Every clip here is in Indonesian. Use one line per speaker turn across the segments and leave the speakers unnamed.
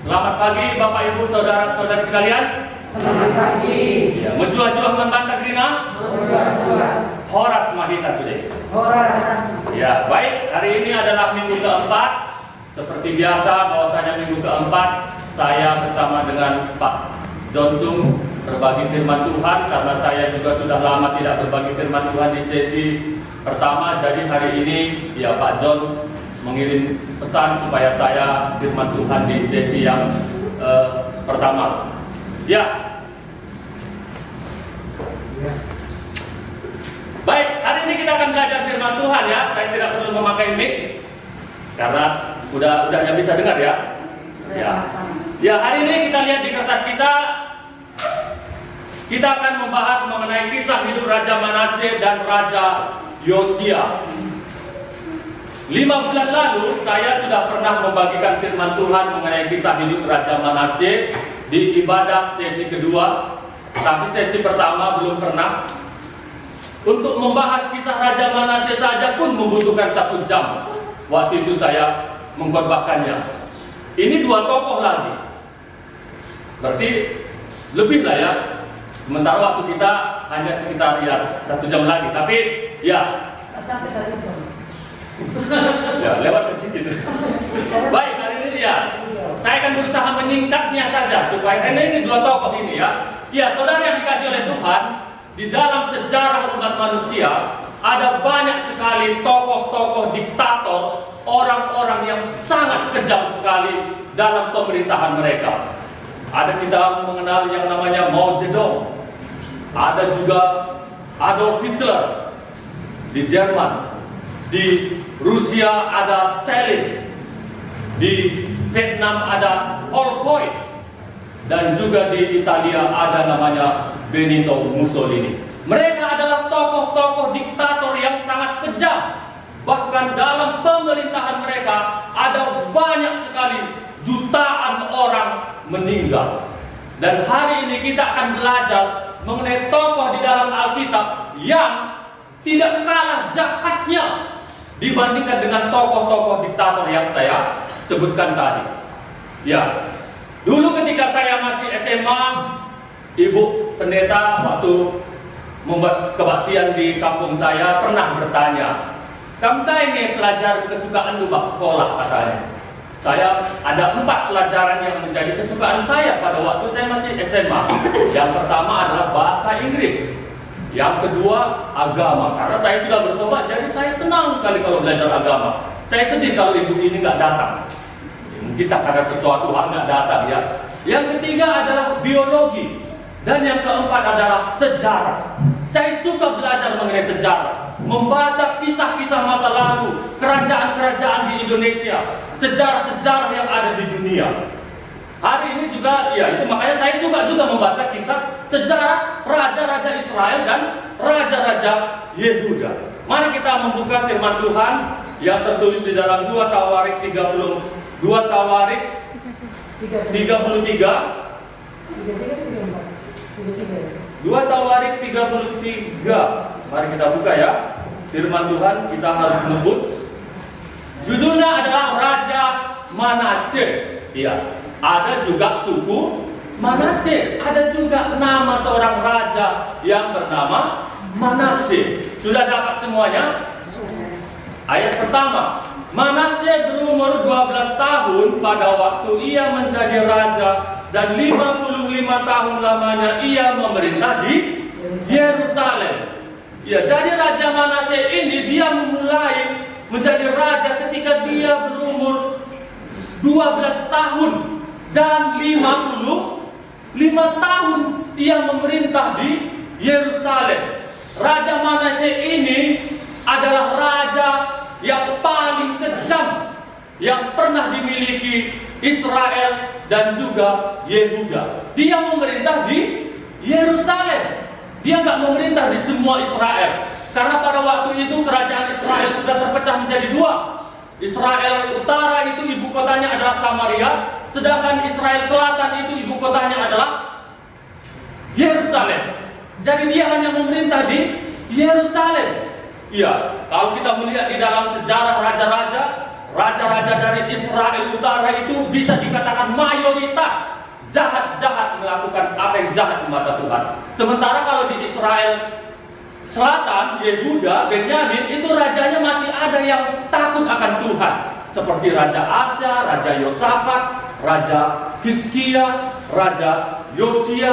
Selamat pagi Bapak Ibu Saudara-saudari sekalian.
Selamat pagi.
Ya, menjual-jual membantah Grina.
Menjual-jual.
Horas mahita sudah.
Horas.
Ya, baik. Hari ini adalah minggu keempat. Seperti biasa, bahwasanya minggu keempat saya bersama dengan Pak Johnson berbagi firman Tuhan, karena saya juga sudah lama tidak berbagi firman Tuhan di sesi pertama. Jadi hari ini ya Pak John mengirim pesan supaya saya firman Tuhan di sesi yang pertama. Ya. Baik, hari ini kita akan belajar firman Tuhan ya. Saya tidak perlu memakai mic karena udah yang bisa dengar ya. Ya, hari ini kita lihat di kertas kita. Kita akan membahas mengenai kisah hidup Raja Manasye dan Raja Yosia. 5 bulan lalu saya sudah pernah membagikan firman Tuhan mengenai kisah hidup Raja Manasye di ibadah sesi kedua, tapi sesi pertama belum pernah. Untuk membahas kisah Raja Manasye saja pun membutuhkan 1 jam. Waktu itu saya mengkhotbahkannya. Ini 2 tokoh lagi, berarti lebih lah ya. Sementara waktu kita hanya sekitar ya 1 jam lagi, tapi ya
Sampai 1 jam.
ya lewat ke sedikit. Baik, hari ini ya saya akan berusaha menyingkatnya saja supaya karena ini 2 tokoh ini ya. Ya, saudara yang dikasih oleh Tuhan, di dalam sejarah umat manusia ada banyak sekali tokoh-tokoh diktator, orang-orang yang sangat kejam sekali dalam pemerintahan mereka. Ada kita mengenal yang namanya Mao Zedong, ada juga Adolf Hitler di Jerman, di Rusia ada Stalin, di Vietnam ada Pol Pot, dan juga di Italia ada namanya Benito Mussolini. Mereka adalah tokoh-tokoh diktator yang sangat kejam. Bahkan dalam pemerintahan mereka ada banyak sekali jutaan orang meninggal. Dan hari ini kita akan belajar mengenai tokoh di dalam Alkitab yang tidak kalah jahatnya dibandingkan dengan tokoh-tokoh diktator yang saya sebutkan tadi. Ya, dulu ketika saya masih SMA, Ibu pendeta waktu membuat kebaktian di kampung saya pernah bertanya, "Kamu ini pelajar kesukaan lu bak sekolah?" katanya. Saya ada 4 pelajaran yang menjadi kesukaan saya pada waktu saya masih SMA. Yang pertama adalah bahasa Inggris. Yang kedua agama, karena saya sudah bertobat, jadi saya senang sekali kalau belajar agama. Saya sedih kalau ibu ini nggak datang. Mungkin tak ada sesuatu hal nggak datang ya. Yang ketiga adalah biologi, dan yang keempat adalah sejarah. Saya suka belajar mengenai sejarah, membaca kisah-kisah masa lalu, kerajaan-kerajaan di Indonesia, sejarah-sejarah yang ada di dunia. Hari ini juga, ya itu makanya saya suka juga membaca kisah sejarah raja-raja Israel dan raja-raja Yehuda. Mari kita membuka firman Tuhan yang tertulis di dalam 2 Tawarik 33. 2 Tawarik 33. Mari kita buka ya. Firman Tuhan kita harus menyebut. Judulnya adalah Raja Manasye. Iya. Ada juga suku Manasye, ada juga nama seorang raja yang bernama Manasye. Sudah dapat semuanya? Ayat pertama, Manasye berumur 12 tahun pada waktu ia menjadi raja, dan 55 tahun lamanya ia memerintah di Yerusalem. Ya, jadi Raja Manasye ini dia memulai menjadi raja ketika dia berumur 12 tahun. Dan 55 tahun ia memerintah di Yerusalem. Raja Manasye ini adalah raja yang paling kejam yang pernah dimiliki Israel dan juga Yehuda. Dia memerintah di Yerusalem. Dia nggak memerintah di semua Israel, karena pada waktu itu kerajaan Israel sudah terpecah menjadi 2. Israel utara itu ibu kotanya adalah Samaria, sedangkan Israel selatan itu ibu kotanya adalah Yerusalem. Jadi dia hanya memerintah di Yerusalem. Iya, kalau kita melihat di dalam sejarah raja-raja dari Israel utara itu bisa dikatakan mayoritas jahat-jahat melakukan apa yang jahat di mata Tuhan. Sementara kalau di Israel Selatan, Yehuda, Benyamin, itu rajanya masih ada yang takut akan Tuhan. Seperti Raja Asa, Raja Yosafat, Raja Hizkia, Raja Yosia,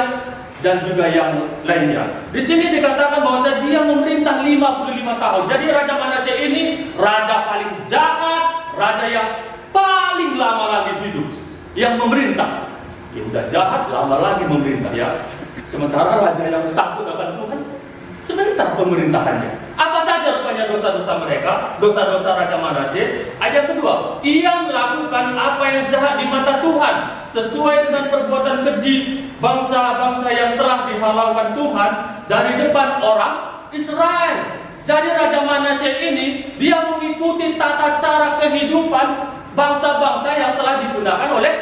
dan juga yang lainnya. Di sini dikatakan bahwa dia memerintah 55 tahun. Jadi Raja Manasye ini raja paling jahat, raja yang paling lama lagi hidup, yang memerintah. Ya udah jahat, lama lagi memerintah ya. Sementara raja yang takut akan Tuhan, sebentar pemerintahannya. Apa saja rupanya dosa-dosa mereka, dosa-dosa Raja Manasye? Ayat kedua, ia melakukan apa yang jahat di mata Tuhan, sesuai dengan perbuatan keji bangsa-bangsa yang telah dihalaukan Tuhan dari depan orang Israel. Jadi Raja Manasye ini, dia mengikuti tata cara kehidupan bangsa-bangsa yang telah digunakan oleh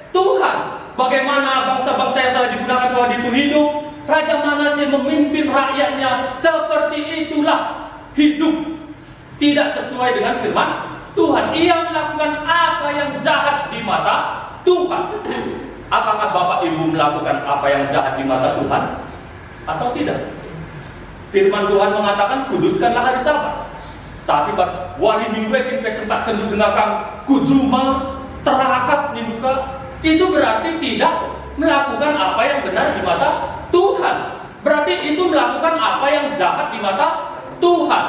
Tuhan. Bagaimana bangsa-bangsa yang telah digunakan Tuhan itu hidup? Raja Manasye memimpin rakyatnya seperti itulah hidup, tidak sesuai dengan firman Tuhan. Ia melakukan apa yang jahat di mata Tuhan. Apakah Bapak Ibu melakukan apa yang jahat di mata Tuhan atau tidak? Firman Tuhan mengatakan kuduskanlah hari Sabat. Tapi pas wari minggu sempat kenduk dengarkan kujuma terakap nibuka, itu berarti tidak melakukan apa yang benar di mata Tuhan. Berarti itu melakukan apa yang jahat di mata Tuhan.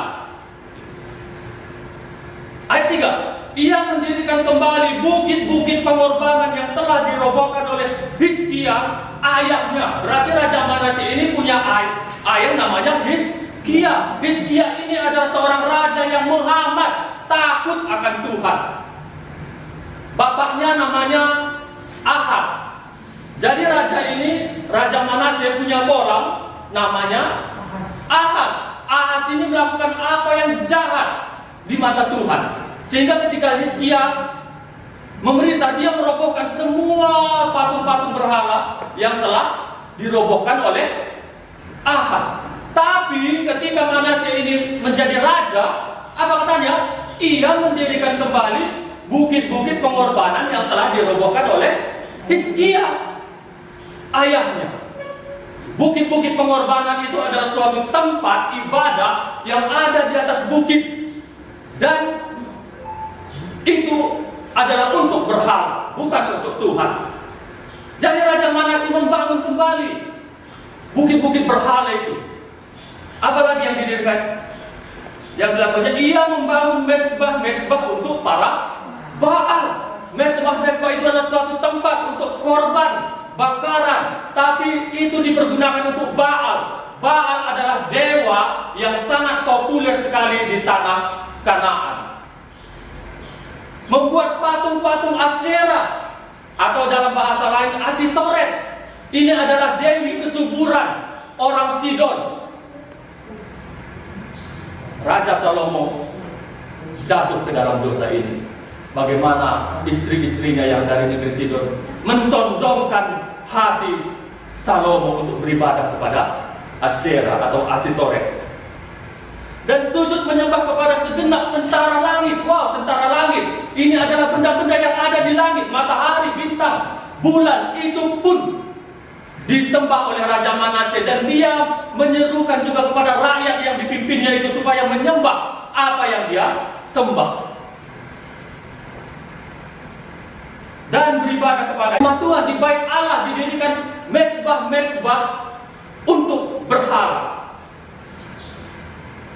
Ayat 3, ia mendirikan kembali bukit-bukit pengorbanan yang telah dirobohkan oleh Hizkia ayahnya. Berarti Raja Manasye ini punya ayah namanya Hizkia. Hizkia ini adalah seorang raja yang menghambat, takut akan Tuhan. Bapaknya namanya Ahaz. Jadi raja ini, Raja Manasye punya bolang namanya Ahaz. Ahaz ini melakukan apa yang jahat di mata Tuhan. Sehingga ketika Hizkia memerintah, dia merobohkan semua patung-patung berhala yang telah dirobohkan oleh Ahaz. Tapi ketika Manasye ini menjadi raja, apa katanya? Ia mendirikan kembali bukit-bukit pengorbanan yang telah dirobohkan oleh Hizkia ayahnya. Bukit-bukit pengorbanan itu adalah suatu tempat ibadah yang ada di atas bukit, dan itu adalah untuk berhala, bukan untuk Tuhan. Jadi Raja Manasye membangun kembali bukit-bukit berhala itu. Apalagi yang didirikan? Yang dilakukannya, ia membangun mezbah-mezbah untuk para Baal. Mezbah-mezbah itu adalah suatu tempat untuk korban bakaran, tapi itu dipergunakan untuk Baal. Baal adalah dewa yang sangat populer sekali di tanah Kanaan. Membuat patung-patung Asyera, atau dalam bahasa lain Asitoret. Ini adalah dewi kesuburan orang Sidon. Raja Salomo jatuh ke dalam dosa ini. Bagaimana istri-istrinya yang dari negeri Sidon mencondongkan hati Salomo untuk beribadah kepada Asyera atau Asitoret, dan sujud menyembah kepada segenap tentara langit. Wow, tentara langit ini adalah benda-benda yang ada di langit. Matahari, bintang, bulan, itu pun disembah oleh Raja Manasye, dan dia menyerukan juga kepada rakyat yang dipimpinnya itu supaya menyembah apa yang dia sembah dan beribadah kepada Tuhan. Di bait Allah didirikan mezbah-mezbah untuk berhala.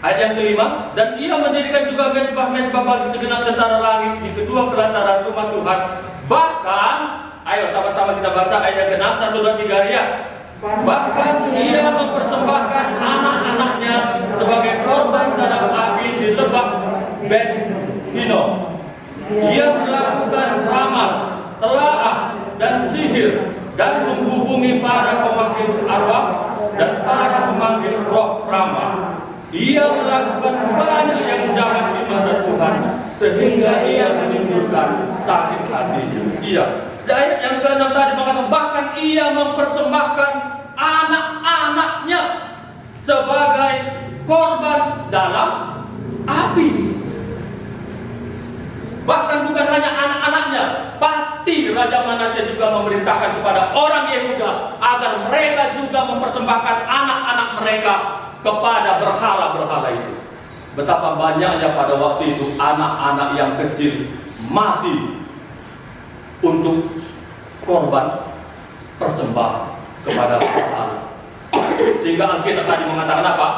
Ayat yang kelima, dan ia mendirikan juga mezbah-mezbah bagi segenap tentara langit di kedua pelataran rumah Tuhan. Bahkan, ayo sama-sama kita baca ayat yang ke-6, 1, 2, 3 ya. Bahkan ia mempersembahkan anak-anaknya sebagai korban dalam api di lembah Ben Hinnom. Ia melakukan ramal, telaah, dan sihir, dan menghubungi para pemanggil arwah dan para pemanggil roh ramal. Ia melakukan banyak yang jahat di mata Tuhan, sehingga ia menimbulkan sakit hati. Iya. Di ayat yang ke-6 tadi mengatakan, bahkan ia mempersembahkan anak-anaknya sebagai korban dalam api. Bahkan bukan hanya anak-anaknya, pas pasti Raja Manasye juga memerintahkan kepada orang Yehuda agar mereka juga mempersembahkan anak-anak mereka kepada berhala-berhala itu. Betapa banyaknya pada waktu itu anak-anak yang kecil mati untuk korban persembahan kepada berhala. Sehingga Alkitab tadi mengatakan apa?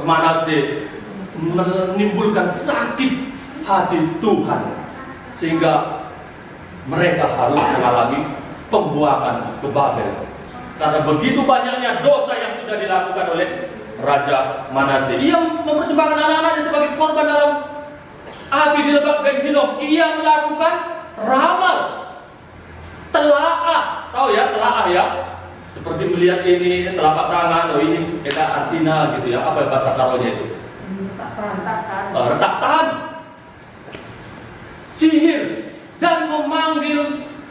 Manasye menimbulkan sakit hati Tuhan, sehingga mereka harus mengalami pembuangan ke Babel. Karena begitu banyaknya dosa yang sudah dilakukan oleh Raja Manasye. Ia mempersembahkan anak-anaknya sebagai korban dalam api di Lebak Ben Hinnom. Ia melakukan ramal, telaah. Tahu ya, telaah ya? Seperti melihat ini telapak tangan, oh ini kita artina gitu ya. Apa bahasa karonya itu? Retak tangan. Sihir dan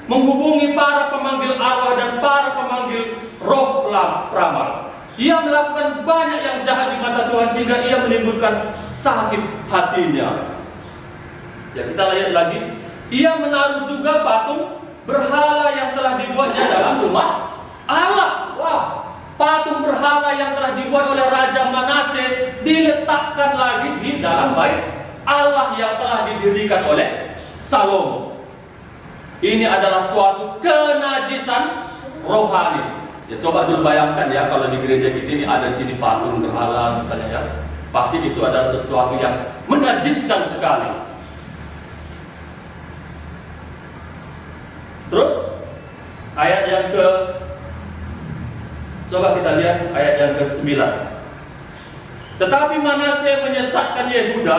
menghubungi para pemanggil arwah dan para pemanggil roh peramal. Ia melakukan banyak yang jahat di mata Tuhan sehingga ia menimbulkan sakit hatinya. Ya, kita lihat lagi. Ia menaruh juga patung berhala yang telah dibuatnya dalam rumah Allah. Wah, patung berhala yang telah dibuat oleh Raja Manasye diletakkan lagi di dalam bait Allah yang telah didirikan oleh Salomo. Ini adalah suatu kenajisan rohani. Ya, coba dulu bayangkan ya, kalau di gereja kita ini ada di sini patung berhala misalnya ya, pasti itu adalah sesuatu yang menajiskan sekali. Terus ayat yang coba kita lihat ayat yang ke-9. Tetapi Manasye menyesatkan Yehuda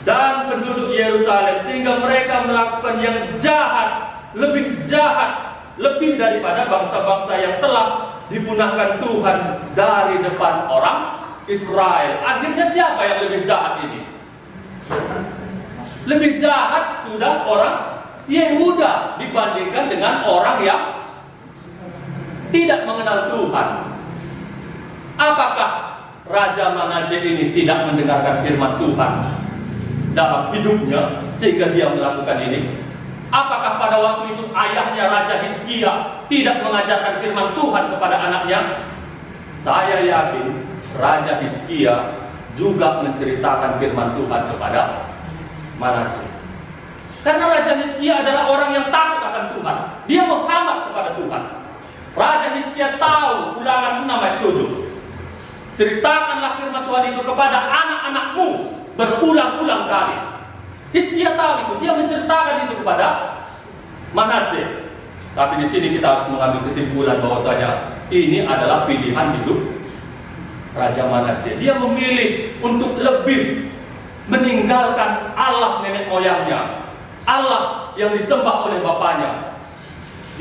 dan penduduk Yerusalem sehingga mereka melakukan yang jahat, lebih daripada bangsa-bangsa yang telah dipunahkan Tuhan dari depan orang Israel. Akhirnya siapa yang lebih jahat ini? Lebih jahat sudah orang Yehuda dibandingkan dengan orang yang tidak mengenal Tuhan. Apakah Raja Manasye ini tidak mendengarkan firman Tuhan dalam hidupnya sehingga dia melakukan ini? Apakah pada waktu itu ayahnya Raja Hizkia tidak mengajarkan firman Tuhan kepada anaknya? Saya yakin Raja Hizkia juga menceritakan firman Tuhan kepada Manasye. Karena Raja Hizkia adalah orang yang takut akan Tuhan. Dia menghambat kepada Tuhan. Raja Hizkia tahu, Ulangan 6 ayat 7. Ceritakanlah firman Tuhan itu kepada anak-anakmu berulang-ulang kali. Hizkia tahu itu, dia menceritakan itu kepada Manasye. Tapi di sini kita harus mengambil kesimpulan bahwasanya ini adalah pilihan hidup Raja Manasye. Dia memilih untuk lebih meninggalkan Allah nenek moyangnya, Allah yang disembah oleh bapaknya.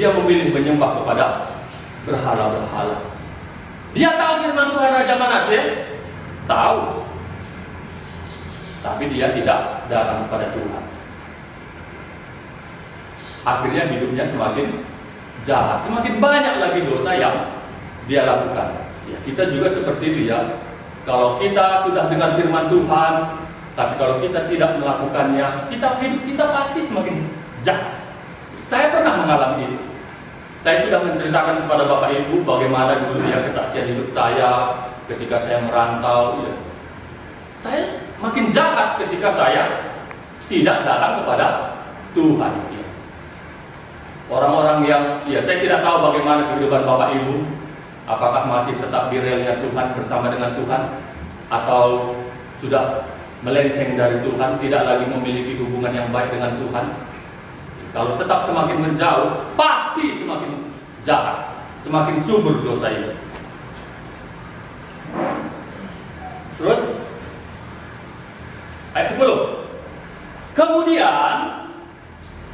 Dia memilih menyembah kepada berhala-berhala. Dia tahu firman Tuhan Raja Manasye? Tahu. Tapi dia tidak datang kepada Tuhan. Akhirnya hidupnya semakin jahat, semakin banyak lagi dosa yang dia lakukan. Ya, kita juga seperti itu ya. Kalau kita sudah dengar firman Tuhan, tapi kalau kita tidak melakukannya, hidup kita pasti semakin jahat. Saya pernah mengalami itu. Saya sudah menceritakan kepada Bapak Ibu bagaimana dulu ya kesaksian hidup saya ketika saya merantau. Ya. Saya makin jahat ketika saya tidak datang kepada Tuhan. Ya. Orang-orang yang, ya saya tidak tahu bagaimana kehidupan Bapak Ibu, apakah masih tetap di relnya Tuhan bersama dengan Tuhan, atau sudah melenceng dari Tuhan, tidak lagi memiliki hubungan yang baik dengan Tuhan. Kalau tetap semakin menjauh, pasti semakin jahat, semakin subur dosa itu. Terus ayat 10. Kemudian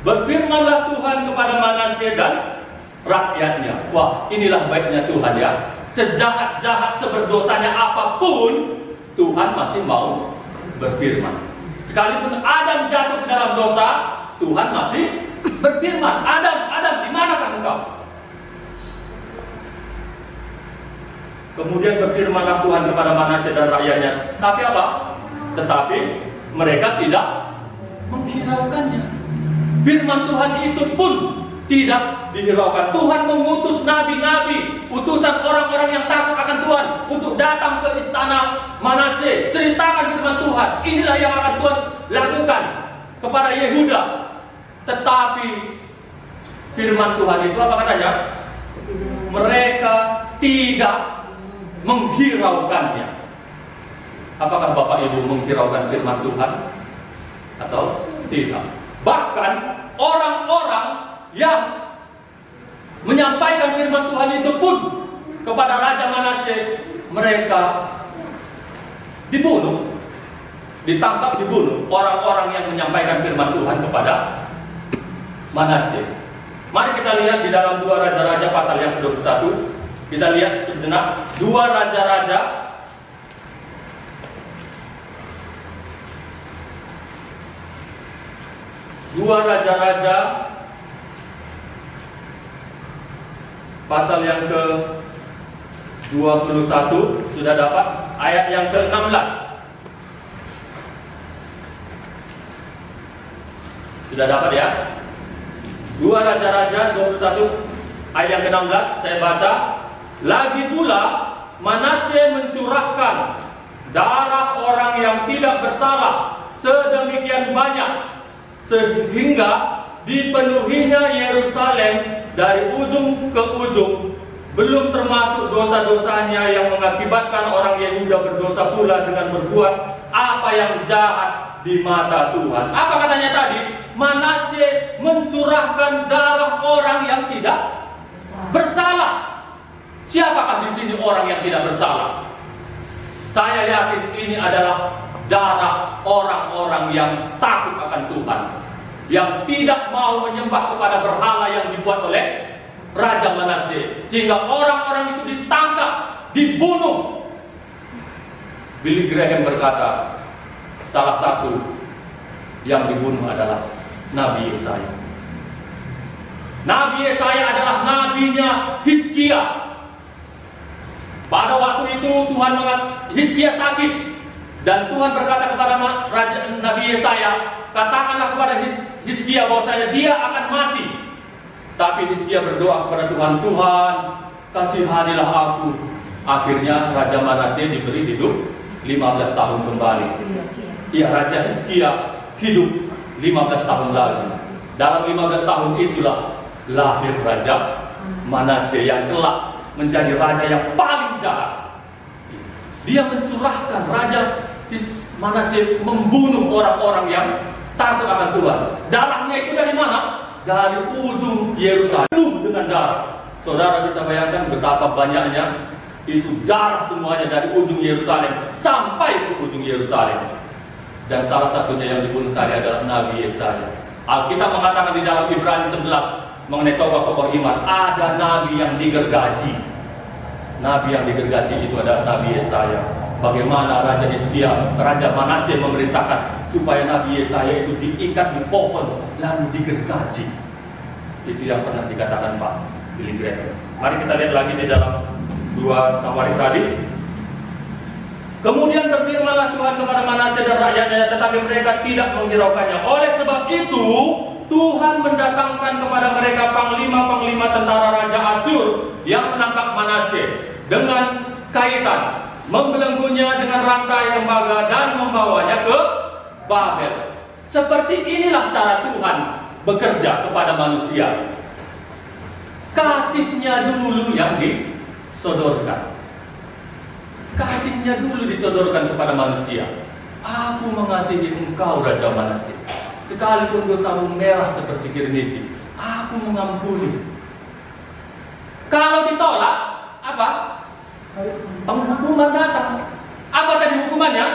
berfirmanlah Tuhan kepada Manasye dan rakyatnya. Wah, inilah baiknya Tuhan ya. Sejahat-jahat, seberdosanya apapun, Tuhan masih mau berfirman. Sekalipun Adam jatuh ke dalam dosa, Tuhan masih berfirman. Adam, di manakah engkau? Kemudian berfirmanlah Tuhan kepada Manasye dan rakyatnya. Tapi apa? Tetapi mereka tidak menghiraukannya. firman Tuhan itu pun tidak dihiraukan. Tuhan mengutus nabi-nabi, utusan orang-orang yang takut akan Tuhan untuk datang ke istana Manase, ceritakan firman Tuhan. Inilah yang akan Tuhan lakukan kepada Yehuda. Tetapi firman Tuhan itu apa katanya? Mereka tidak menghiraukannya. Apakah Bapak Ibu menghiraukan firman Tuhan atau tidak? Bahkan orang-orang yang menyampaikan firman Tuhan itu pun kepada Raja Manase, mereka dibunuh, ditangkap, dibunuh. Orang-orang yang menyampaikan firman Tuhan kepada Manase. Mari kita lihat di dalam 2 Raja-Raja pasal yang ke-21. Kita lihat sejenak 2 Raja-Raja pasal yang ke-21. Sudah dapat ayat yang ke-16. Sudah dapat ya? 2 Raja-Raja 21 ayat yang ke-16, saya baca. Lagi pula Manase mencurahkan darah orang yang tidak bersalah sedemikian banyak, sehingga dipenuhinya Yerusalem dari ujung ke ujung, belum termasuk dosa-dosanya yang mengakibatkan orang Yehuda berdosa pula dengan berbuat apa yang jahat di mata Tuhan. Apa katanya tadi? Manase mencurahkan darah orang yang tidak bersalah. Siapakah di sini orang yang tidak bersalah? Saya yakin ini adalah darah orang-orang yang takut akan Tuhan, yang tidak mau menyembah kepada berhala yang dibuat oleh Raja Manase, sehingga orang-orang itu ditangkap, dibunuh. Billy Graham berkata, salah satu yang dibunuh adalah Nabi Yesaya. Nabi Yesaya adalah nabinya Hizkia. Pada waktu itu Tuhan Hizkia sakit, dan Tuhan berkata kepada Nabi Yesaya, katakanlah kepada Hizkia bahwasanya dia akan mati. Tapi Hizkia berdoa kepada Tuhan, Tuhan kasihanilah aku. Akhirnya Raja Manase diberi hidup 15 tahun kembali. Iya, Raja Hizkia hidup 15 tahun lagi. Dalam 15 tahun itulah lahir Raja Manase yang kelak menjadi raja yang paling jahat. Dia mencurahkan, Raja Manase membunuh orang-orang yang takut akan Tuhan. Darahnya itu dari mana? Dari ujung Yerusalem dengan darah. Saudara bisa bayangkan betapa banyaknya itu darah semuanya dari ujung Yerusalem sampai ke ujung Yerusalem. Dan salah satunya yang dibunuh tadi adalah Nabi Yesaya. Alkitab mengatakan di dalam Ibrani 11 mengenai tokoh-tokoh iman, ada nabi yang digergaji. Nabi yang digergaji itu adalah Nabi Yesaya. Bagaimana Raja Hizkia, Raja Manase memerintahkan supaya Nabi Yesaya itu diikat di pohon lalu digergaji. Itu yang pernah dikatakan Pak Billy Graham. Mari kita lihat lagi di dalam 2 Tawarik tadi. Kemudian berfirmanlah Tuhan kepada Manase dan rakyatnya, tetapi mereka tidak menghiraukannya. Oleh sebab itu Tuhan mendatangkan kepada mereka panglima-panglima tentara Raja Asyur yang menangkap Manase dengan kaitan, membelenggunya dengan rantai tembaga dan membawanya ke Babel. Seperti inilah cara Tuhan bekerja kepada manusia. Kasihnya dulu yang disodorkan. Kasihnya dulu disodorkan kepada manusia. Aku mengasihi engkau Raja Manase, sekalipun dosamu merah seperti kirmiji, aku mengampuni. Kalau ditolak, apa? Penghukuman datang. Apa tadi hukumannya?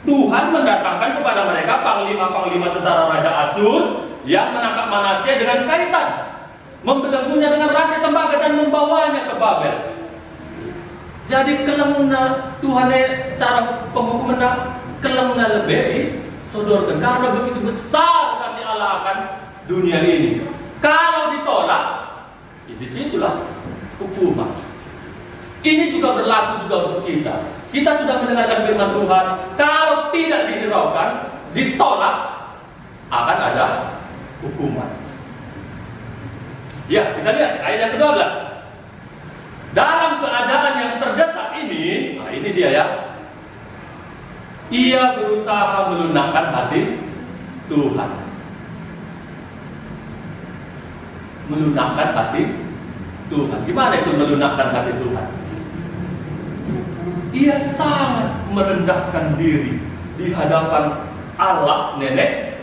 Tuhan mendatangkan kepada mereka panglima-panglima tentara Raja Asyur yang menangkap Manase dengan kaitan, membelenggunya dengan rantai tembaga dan membawanya ke Babel. Jadi kelengna Tuhan cara penghukuman kelengna lebih disodorkan karena begitu besar kasih Allah akan dunia ini. Kalau ditolak, disitulah hukuman. Ini juga berlaku juga untuk kita. Kita sudah mendengarkan firman Tuhan. Kalau tidak dihiraukan, ditolak, akan ada hukuman. Ya, kita lihat ayat yang ke-12. Dalam keadaan yang terdesak ini, nah ini dia ya. Ia berusaha melunakkan hati Tuhan. Melunakkan hati Tuhan. Gimana itu melunakkan hati Tuhan? Ia sangat merendahkan diri di hadapan Allah nenek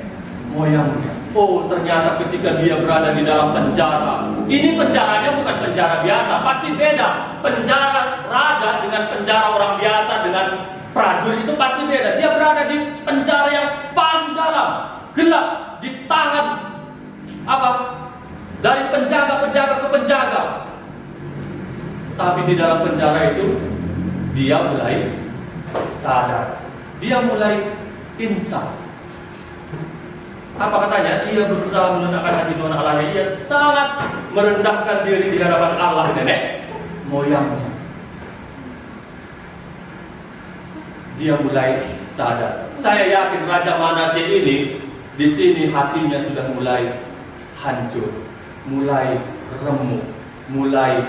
moyangnya. Oh, ternyata ketika dia berada di dalam penjara, ini penjaranya bukan penjara biasa, pasti beda. Penjara raja dengan penjara orang biasa dengan prajurit itu pasti beda. Dia berada di penjara yang paling dalam, gelap, ditahan dari penjaga-penjaga ke penjaga. Tapi di dalam penjara itu dia mulai sadar, dia mulai insaf. Apa katanya? Ia berusaha melunakkan hati Tuhan Allahnya. Ia sangat merendahkan diri di hadapan Allah nenek moyangnya. Dia mulai sadar. Saya yakin Raja Manasye ini di sini hatinya sudah mulai hancur, mulai remuk, mulai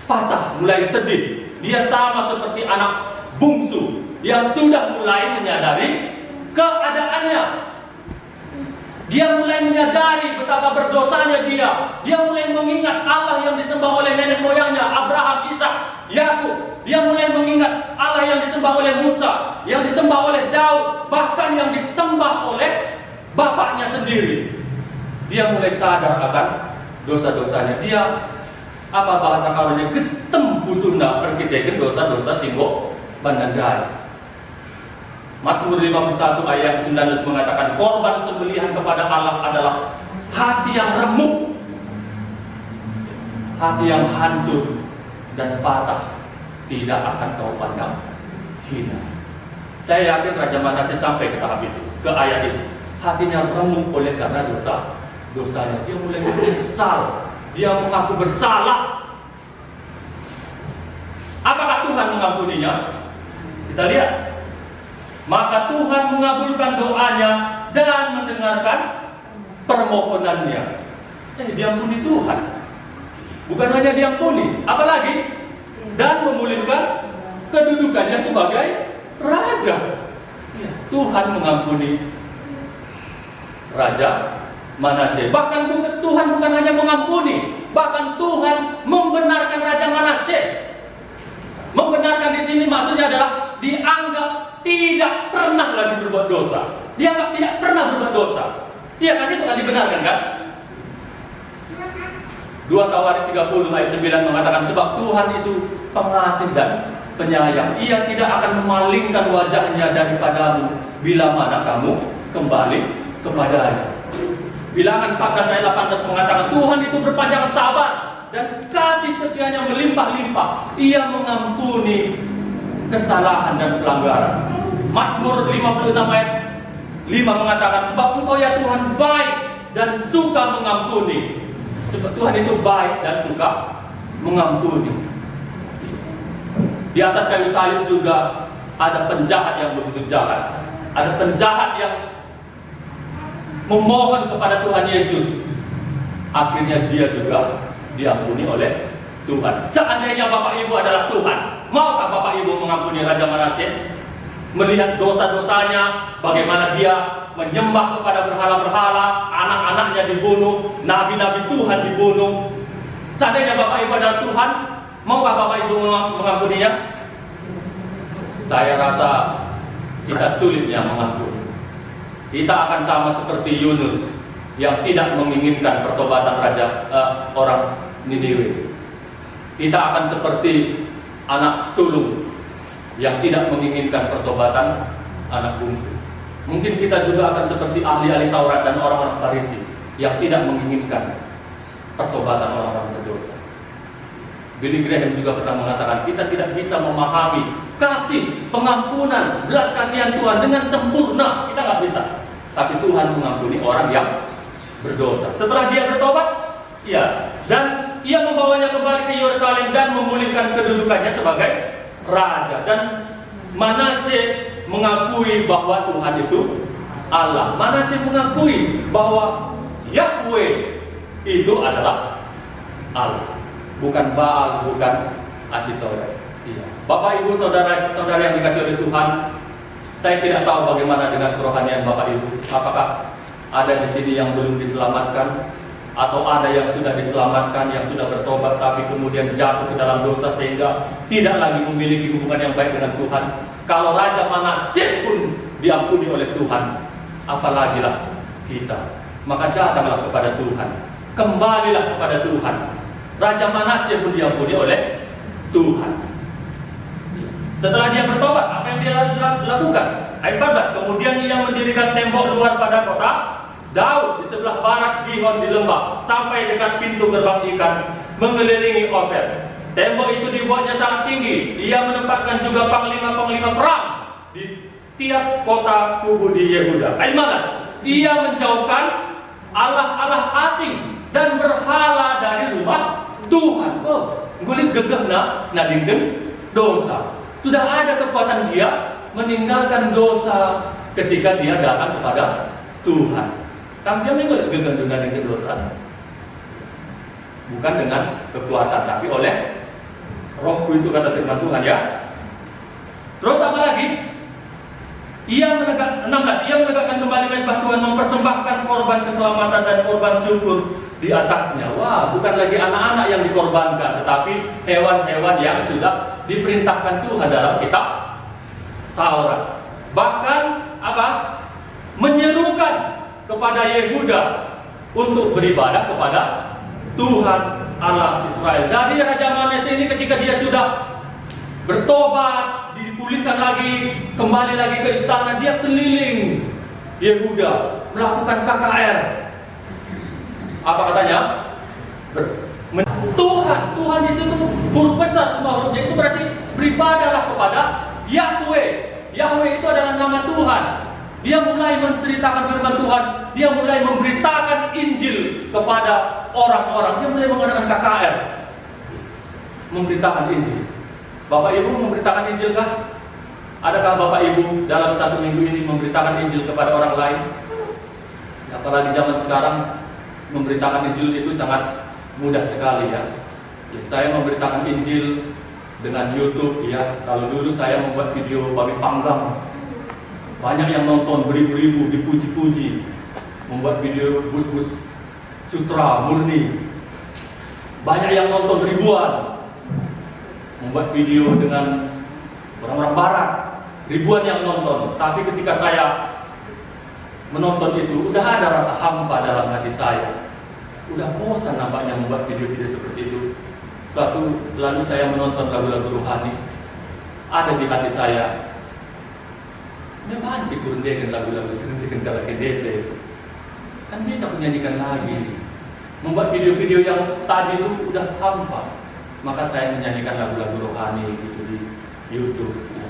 patah, mulai sedih. Dia sama seperti anak bungsu yang sudah mulai menyadari keadaannya. Dia mulai menyadari betapa berdosanya dia. Dia mulai mengingat Allah yang disembah oleh nenek moyangnya, Abraham, Ishak, Yakub. Dia mulai mengingat Allah yang disembah oleh Musa, yang disembah oleh Daud, bahkan yang disembah oleh bapaknya sendiri. Dia mulai sadar akan dosa-dosanya. Dia bahasa karunya getem busunda perkiteken dosa-dosa singgo bandandai. Mazmur 51 ayat 19 mengatakan korban sembelihan kepada Allah adalah hati yang remuk, hati yang hancur dan patah, tidak akan kau pandang hina. Saya yakin Raja Manasye sampai ke tahap itu, ke ayat itu. Hatinya remuk oleh karena dosanya. Dia mulai menyesal, dia mengaku bersalah. Apakah Tuhan mengampuninya? Kita lihat. Maka Tuhan mengabulkan doanya dan mendengarkan permohonannya. Diampuni Tuhan. Bukan hanya diampuni, apalagi dan memulihkan kedudukannya sebagai raja. Tuhan mengampuni Raja Manasye. Bahkan Tuhan bukan hanya mengampuni, bahkan Tuhan membenarkan Raja Manasye. Membenarkan di sini maksudnya adalah dianggap tidak pernah lagi berbuat dosa. Dianggap tidak pernah berbuat dosa. Iya kan, itu kan dibenarkan kan? 2 Tawarik 30 ayat 9 mengatakan sebab Tuhan itu pengasih dan penyayang. Ia tidak akan memalingkan wajahnya daripadamu bila mana kamu kembali kepadanya. Bilangan 14 ayat 18 mengatakan Tuhan itu berpanjang sabar dan kasih setianya melimpah-limpah. Ia mengampuni kesalahan dan pelanggaran. Mazmur 56 ayat 5 mengatakan sebab Engkau ya Tuhan baik dan suka mengampuni. Sebab Tuhan itu baik dan suka mengampuni. Di atas kayu salib juga ada penjahat yang begitu jahat. Ada penjahat yang memohon kepada Tuhan Yesus. Akhirnya dia juga diampuni oleh Tuhan. Seandainya Bapak Ibu adalah Tuhan, maukah Bapak Ibu mengampuni Raja Manasye? Melihat dosa-dosanya, bagaimana dia menyembah kepada berhala-berhala, anak-anaknya dibunuh, nabi-nabi Tuhan dibunuh. Seandainya Bapak Ibu adalah Tuhan, maukah Bapak Ibu mengampuninya? Saya rasa kita sulitnya mengampuni. Kita akan sama seperti Yunus yang tidak menginginkan pertobatan orang Niniwe. Kita akan seperti anak sulung yang tidak menginginkan pertobatan anak bungsu. Mungkin kita juga akan seperti ahli-ahli Taurat dan orang-orang Farisi yang tidak menginginkan pertobatan orang-orang berdosa. Billy Graham juga pernah mengatakan kita tidak bisa memahami kasih, pengampunan, belas kasihan Tuhan dengan sempurna. Kita nggak bisa. Tapi Tuhan mengampuni orang yang berdosa. Setelah dia bertobat, ya, dan ia membawanya kembali ke Yerusalem dan memulihkan kedudukannya sebagai raja. Dan Manasye mengakui bahwa Tuhan itu Allah. Manasye mengakui bahwa Yahweh itu adalah Allah, bukan Baal, bukan Ashtoreth. Iya. Bapak Ibu saudara-saudara yang dikasihi oleh Tuhan, saya tidak tahu bagaimana dengan kerohanian Bapak Ibu. Apakah ada di sini yang belum diselamatkan, atau ada yang sudah diselamatkan, yang sudah bertobat tapi kemudian jatuh ke dalam dosa sehingga tidak lagi memiliki hubungan yang baik dengan Tuhan. Kalau Raja Manasye pun diampuni oleh Tuhan, apalagi lah kita. Maka datanglah kepada Tuhan, kembalilah kepada Tuhan. Raja Manasye pun diampuni oleh Tuhan. Setelah dia bertobat, apa yang dia lakukan? Ayat 14, kemudian ia mendirikan tembok luar pada kota Daud di sebelah barat Gihon di lembah, sampai dekat pintu gerbang ikan, mengelilingi Ofel. Tembok itu dibuatnya sangat tinggi. Ia menempatkan juga panglima-panglima perang di tiap kota kubu di Yehuda. Ayat 15, ia menjauhkan Allah-Allah asing dan berhala dari rumah Tuhan. Oh, gulit gegeh na dingdeng dosa. Sudah ada kekuatan dia meninggalkan dosa ketika dia datang kepada Tuhan. Tapi dia menggulit gegeh dengan dosa, bukan dengan kekuatan, tapi oleh Rohku itu, kata firman Tuhan ya. Terus apa lagi? Ia menegakkan kembali mezbah Tuhan, mempersembahkan korban keselamatan dan korban syukur di atasnya. Wah, bukan lagi anak-anak yang dikorbankan, tetapi hewan-hewan yang sudah diperintahkan Tuhan dalam kitab Taurat. Bahkan apa? Menyerukan kepada Yehuda untuk beribadah kepada Tuhan Allah Israel. Jadi Raja Manasye ini ketika dia sudah bertobat, dipulihkan lagi, kembali lagi ke istana, dia keliling Yehuda melakukan KKR. Apa katanya? Tuhan di situ huruf besar semua hurufnya, itu berarti beribadahlah kepada Yahweh. Yahweh itu adalah nama Tuhan. Dia mulai menceritakan firman Tuhan, dia mulai memberitakan Injil kepada orang-orang, dia mulai mengadakan KKR, memberitakan Injil. Bapak Ibu memberitakan Injil kah? Adakah Bapak Ibu dalam satu minggu ini memberitakan Injil kepada orang lain? Apalagi zaman sekarang, memberitakan Injil itu sangat mudah sekali ya. Saya memberitakan Injil dengan YouTube ya. Kalau dulu saya membuat video babi panggang, banyak yang nonton, beribu-ribu, dipuji-puji. Membuat video bus-bus sutra murni, banyak yang nonton ribuan. Membuat video dengan orang-orang barat, ribuan yang nonton. Tapi ketika saya menonton itu, udah ada rasa hampa dalam hati saya. Udah bosan nampaknya membuat video-video seperti itu. Lalu saya menonton lagu-lagu rohani, ada di hati saya, memang sih kurang dengan lagu-lagu sering dikendala ke DP. Kan bisa menyanyikan lagi. Membuat video-video yang tadi itu udah hampa. Maka saya menyanyikan lagu-lagu rohani gitu di YouTube. Ya.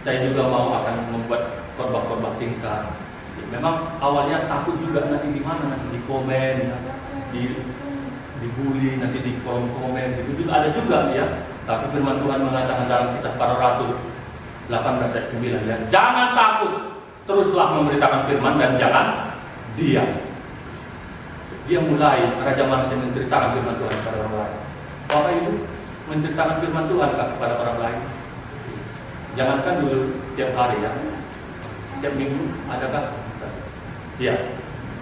Saya juga mau akan membuat khotbah-khotbah singkat. Ya, memang awalnya takut juga nanti di mana, nanti di komen, dibully, nanti di kolom komen. Itu juga ada juga ya. Tapi firman Tuhan mengatakan dalam Kisah Para Rasul 18 ayat 9 ya, jangan takut, teruslah memberitakan firman dan jangan diam. Dia mulai, Raja Manasye menceritakan firman Tuhan kepada orang lain. Bapak Ibu menceritakan firman Tuhan kepada orang lain. Jangankan dulu setiap hari ya, setiap minggu adakah? Ya,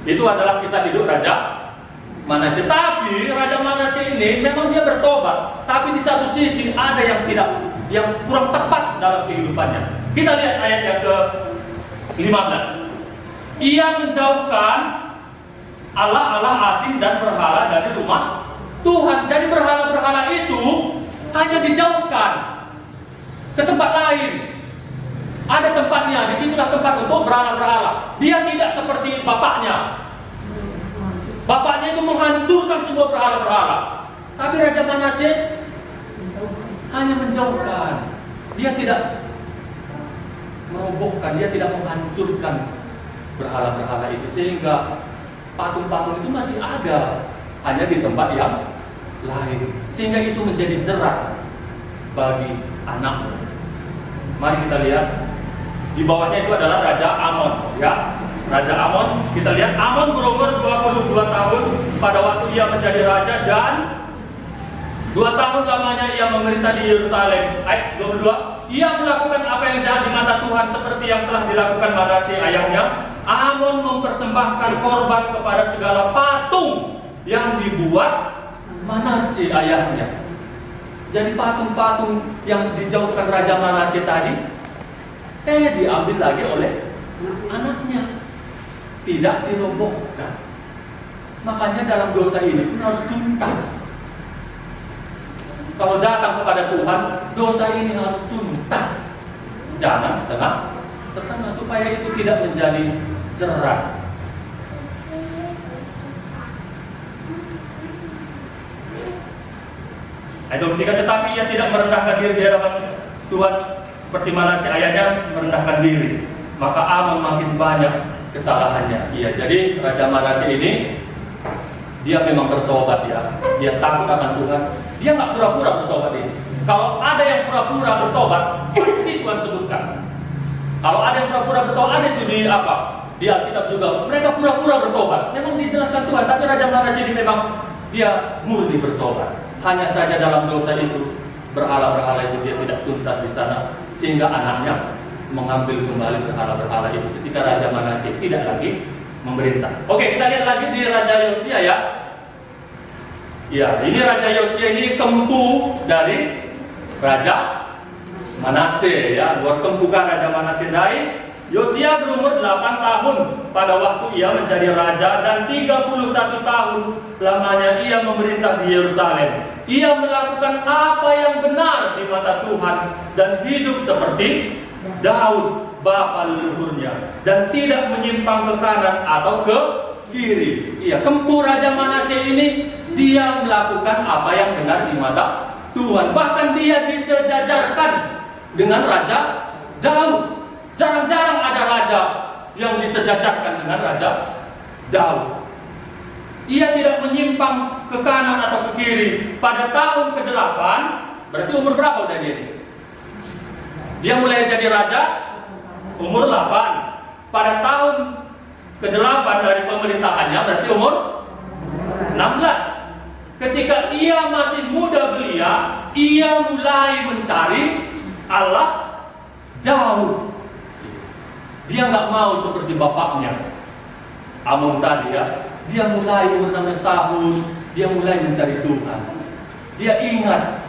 itu adalah kisah hidup Raja Manasye. Tapi Raja Manasye ini memang dia bertobat, tapi di satu sisi ada yang kurang tepat dalam kehidupannya. Kita lihat ayat yang ke-15. Ia menjauhkan Allah-Allah asing dan berhala dari rumah Tuhan. Jadi berhala-berhala itu hanya dijauhkan ke tempat lain. Ada tempatnya, disitulah tempat untuk berhala-berhala. Dia tidak seperti bapaknya. Bapaknya itu menghancurkan semua berhala-berhala. Tapi Raja Manasye hanya menjauhkan. Dia tidak merobohkan, dia tidak menghancurkan berhala-berhala itu, sehingga patung-patung itu masih ada, hanya di tempat yang lain, sehingga itu menjadi jerat bagi anak. Mari kita lihat, di bawahnya itu adalah Raja Amon ya. Raja Amon, kita lihat Amon berumur 22 tahun pada waktu ia menjadi raja, dan 2 tahun lamanya ia memerintah di Yerusalem. Ayat 22, ia melakukan apa yang jahat di mata Tuhan seperti yang telah dilakukan Manasye ayahnya. Amon mempersembahkan korban kepada segala patung yang dibuat Manasye ayahnya. Jadi patung-patung yang dijauhkan Raja Manasye tadi diambil lagi oleh anaknya, tidak dirobohkan. Makanya dalam dosa ini pun harus tuntas. Kalau datang kepada Tuhan, dosa ini harus tuntas. Jangan setengah-setengah, supaya itu tidak menjadi cerah. Ayat 23, tetapi ia tidak merendahkan diri di hadapan Tuhan seperti Manasye ayahnya merendahkan diri. Maka Amon makin banyak kesalahannya. Iya, jadi Raja Manasye ini dia memang bertobat ya. Dia takut akan Tuhan. Dia nggak pura-pura bertobat ini. Kalau ada yang pura-pura bertobat, pasti Tuhan sebutkan. Kalau ada yang pura-pura bertobat, ada itu di apa? Di Alkitab juga. Mereka pura-pura bertobat. Memang dijelaskan Tuhan. Tapi Raja Manasye ini memang dia murni bertobat. Hanya saja dalam dosa itu, berhala-berhala itu dia tidak tuntas di sana, sehingga anaknya mengambil kembali berhala-berhala itu ketika Raja Manasye tidak lagi memerintah. Oke, kita lihat lagi di Raja Yosia ya. Ya, ini Raja Yosia ini kempu dari Raja Manasye ya. Buat kempukan Raja Manasye dari Yosia berumur 8 tahun pada waktu ia menjadi raja, dan 31 tahun lamanya ia memerintah di Yerusalem. Ia melakukan apa yang benar di mata Tuhan dan hidup seperti Daud bapa leluhurnya, dan tidak menyimpang ke kanan atau ke kiri. Iya, kempu Raja Manasye ini dia melakukan apa yang benar di mata Tuhan. Bahkan dia disejajarkan dengan Raja Daud. Jarang-jarang ada raja yang disejajarkan dengan Raja Daud. Ia tidak menyimpang ke kanan atau ke kiri. Pada tahun ke-8, berarti umur berapa udah dia? Dia mulai jadi raja umur 8. Pada tahun ke-8 dari pemerintahannya berarti umur 16. Ketika ia masih muda belia, ia mulai mencari Allah Daud. Dia nggak mau seperti bapaknya Amon tadi ya. Dia mulai umur 16 tahun, dia mulai mencari Tuhan. Dia ingat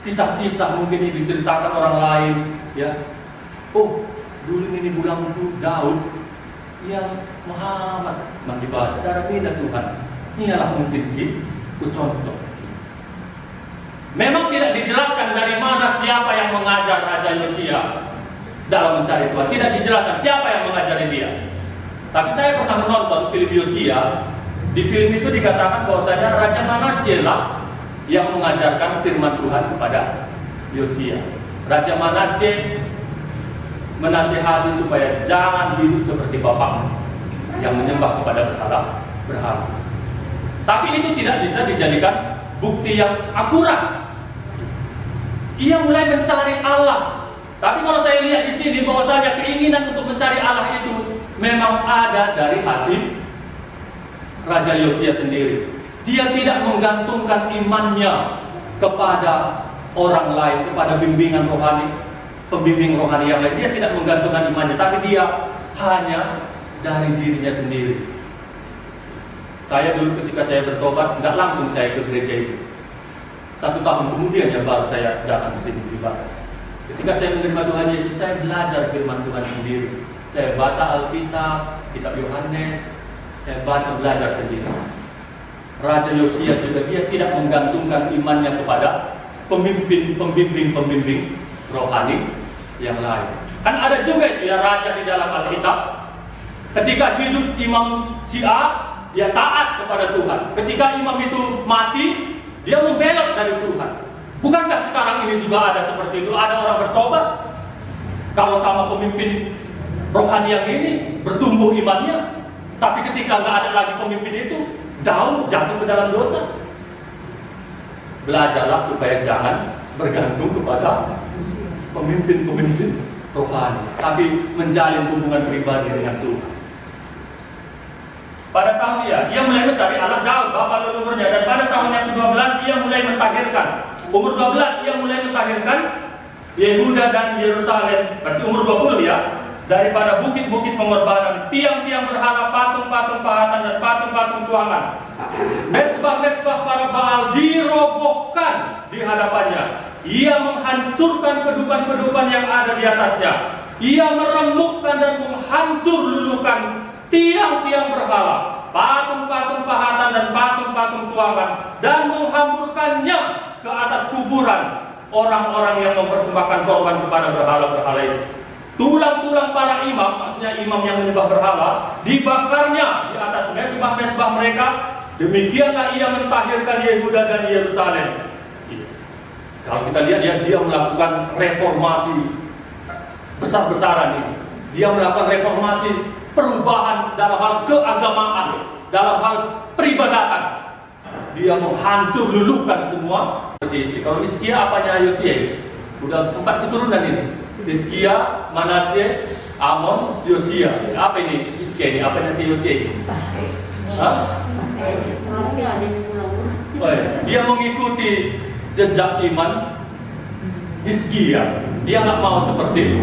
kisah-kisah mungkin ini diceritakan orang lain ya. Oh, dulu ini bulangku Daud yang Muhammad mengibadah darah beda Tuhan. Inilah mungkin sih contoh. Memang tidak dijelaskan dari mana siapa yang mengajar Raja Yosia dalam mencari Tuhan. Tidak dijelaskan siapa yang mengajari dia. Tapi saya pernah menonton film Yosia. Di film itu dikatakan bahwasanya Raja Manasye lah yang mengajarkan firman Tuhan kepada Yosia. Raja Manasye menasihati supaya jangan hidup seperti bapaknya yang menyembah kepada berhala. Tapi itu tidak bisa dijadikan bukti yang akurat. Ia mulai mencari Allah. Tapi kalau saya lihat di sini bahwasanya keinginan untuk mencari Allah itu memang ada dari hati Raja Yosia sendiri. Dia tidak menggantungkan imannya kepada orang lain, kepada bimbingan rohani, pembimbing rohani yang lain. Dia tidak menggantungkan imannya, tapi dia hanya dari dirinya sendiri. Saya dulu ketika saya bertobat, nggak langsung saya ke gereja itu. 1 tahun kemudian ya baru saya datang ke sini beribadah. Ketika saya menerima Tuhan Yesus, saya belajar firman Tuhan sendiri. Saya baca Alkitab, kitab Yohanes, saya baca belajar sendiri. Raja Yosia juga dia tidak menggantungkan imannya kepada pembimbing rohani yang lain. Kan ada juga itu ya raja di dalam Alkitab. Ketika hidup imam Syiah, dia taat kepada Tuhan. Ketika imam itu mati, dia membelot dari Tuhan. Bukankah sekarang ini juga ada seperti itu? Ada orang bertobat, kalau sama pemimpin rohani yang ini bertumbuh imannya, tapi ketika nggak ada lagi pemimpin itu, Daud jatuh ke dalam dosa. Belajarlah supaya jangan bergantung kepada pemimpin rohani, tapi menjalin hubungan pribadi dengan Tuhan. Pada tahun ia mulai mencari Allah Daud, bapa leluhurnya. Dan pada tahun yang ke-12 ia mulai mentahirkan. Umur 12 ia mulai mentahirkan Yehuda dan Yerusalem. Berarti umur 20 ya. Daripada bukit-bukit pengorbanan, tiang-tiang berhala, patung-patung pahatan dan patung-patung tuangan. Mezbah-mezbah para Baal dirobohkan di hadapannya. Ia menghancurkan kedupan-kedupan yang ada di atasnya. Ia meremukkan dan menghancur luluhkan tiang-tiang berhala, patung-patung pahatan dan patung-patung tuangan, dan menghamburkannya ke atas kuburan orang-orang yang mempersembahkan korban kepada berhala-berhala itu. Tulang-tulang para imam, maksudnya imam yang menyembah berhala, dibakarnya di atas mezbah-mezbah mereka. Demikianlah ia mentahirkan Yehuda dan Yerusalem. Kalau kita lihat ya, dia melakukan reformasi besar-besaran ini. Dia melakukan reformasi perubahan dalam hal keagamaan, dalam hal peribadatan. Dia menghancur luluhkan semua. Seperti kalau Hizkia apanya Yosia? Udah 4 keturunan ini. Hizkia, Manasye, Amon, Yosia. Apa ini Hizkia ini? Apanya si Yosia ini? Dia mengikuti jejak iman Hizkia. Dia nggak mau seperti